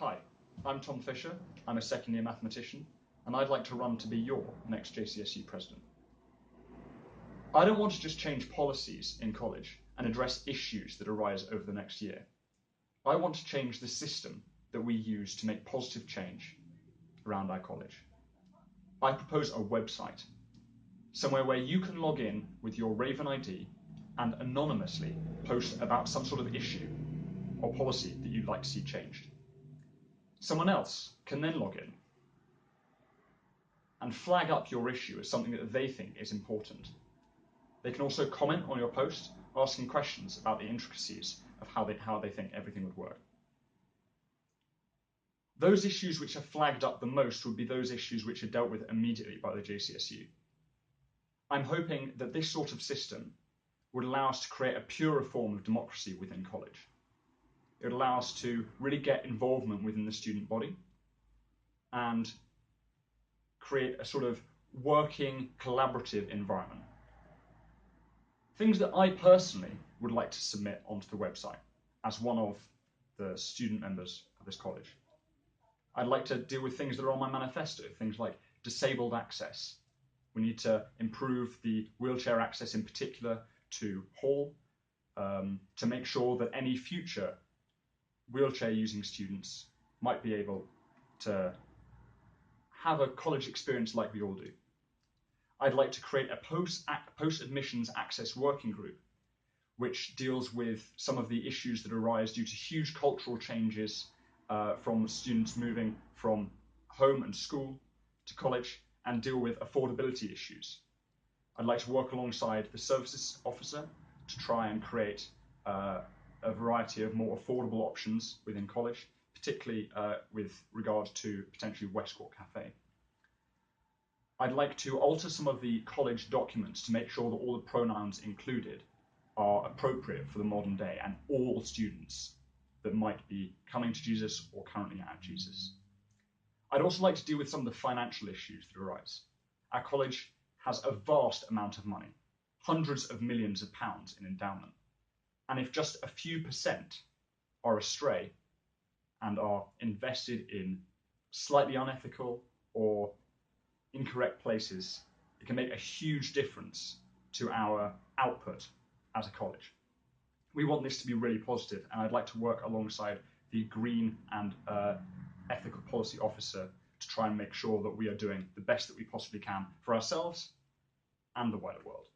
Hi, I'm Tom Fisher. I'm a second year mathematician, and I'd like to run to be your next JCSU president. I don't want to just change policies in college and address issues that arise over the next year. I want to change the system that we use to make positive change around our college. I propose a website, somewhere where you can log in with your Raven ID and anonymously post about some sort of issue or policy that you'd like to see changed. Someone else can then log in and flag up your issue as something that they think is important. They can also comment on your post, asking questions about the intricacies of how they think everything would work. Those issues which are flagged up the most would be those issues which are dealt with immediately by the JCSU. I'm hoping that this sort of system would allow us to create a purer form of democracy within college. It would allow us to really get involvement within the student body and create a sort of working, collaborative environment. Things that I personally would like to submit onto the website as one of the student members of this college. I'd like to deal with things that are on my manifesto, things like disabled access. We need to improve the wheelchair access in particular to Hall, to make sure that any future wheelchair using students might be able to have a college experience like we all do. I'd like to create a post-admissions access working group which deals with some of the issues that arise due to huge cultural changes from students moving from home and school to college, and deal with affordability issues. I'd like to work alongside the services officer to try and create a variety of more affordable options within college, particularly with regard to potentially Westcourt Cafe. I'd like to alter some of the college documents to make sure that all the pronouns included are appropriate for the modern day and all students that might be coming to Jesus or currently at Jesus. I'd also like to deal with some of the financial issues that arise. Our college has a vast amount of money, hundreds of millions of pounds in endowment. And if just a few percent are astray and are invested in slightly unethical or incorrect places, it can make a huge difference to our output as a college. We want this to be really positive, and I'd like to work alongside the Green and Ethical Policy Officer to try and make sure that we are doing the best that we possibly can for ourselves and the wider world.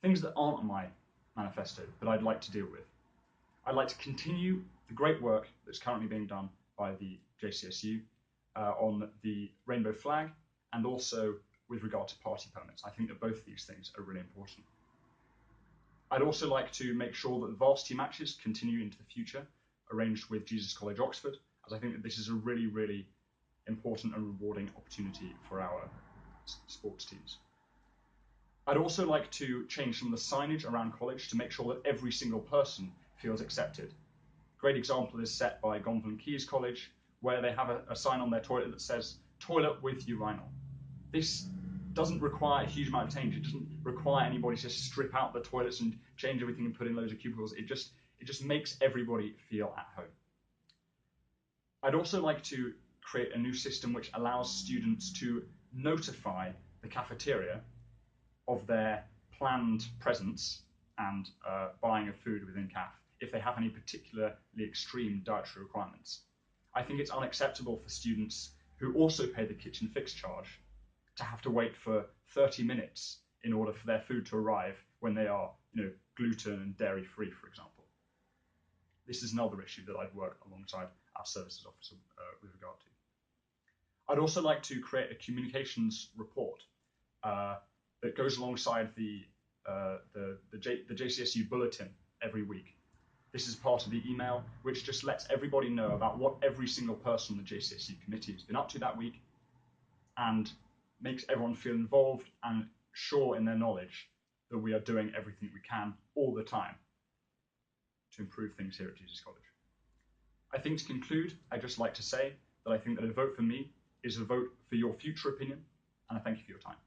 Things that aren't on my manifesto that I'd like to deal with. I'd like to continue the great work that's currently being done by the JCSU on the rainbow flag and also with regard to party permits. I think that both of these things are really important. I'd also like to make sure that the varsity matches continue into the future, arranged with Jesus College Oxford, as I think that this is a really, really important and rewarding opportunity for our sports teams. I'd also like to change some of the signage around college to make sure that every single person feels accepted. A great example is set by Gonville and Caius College, where they have a sign on their toilet that says, "Toilet with urinal." This doesn't require a huge amount of change. It doesn't require anybody to strip out the toilets and change everything and put in loads of cubicles. It just makes everybody feel at home. I'd also like to create a new system which allows students to notify the cafeteria of their planned presence and buying of food within CAF if they have any particularly extreme dietary requirements. I think it's unacceptable for students who also pay the kitchen fix charge to have to wait for 30 minutes in order for their food to arrive when they are, gluten and dairy free, for example. This is another issue that I'd work alongside our services officer with regard to. I'd also like to create a communications report that goes alongside the JCSU bulletin every week. This is part of the email which just lets everybody know about what every single person on the JCSU committee has been up to that week and makes everyone feel involved and sure in their knowledge that we are doing everything we can all the time to improve things here at Jesus College. I think to conclude, I'd just like to say that I think that a vote for me is a vote for your future opinion, and I thank you for your time.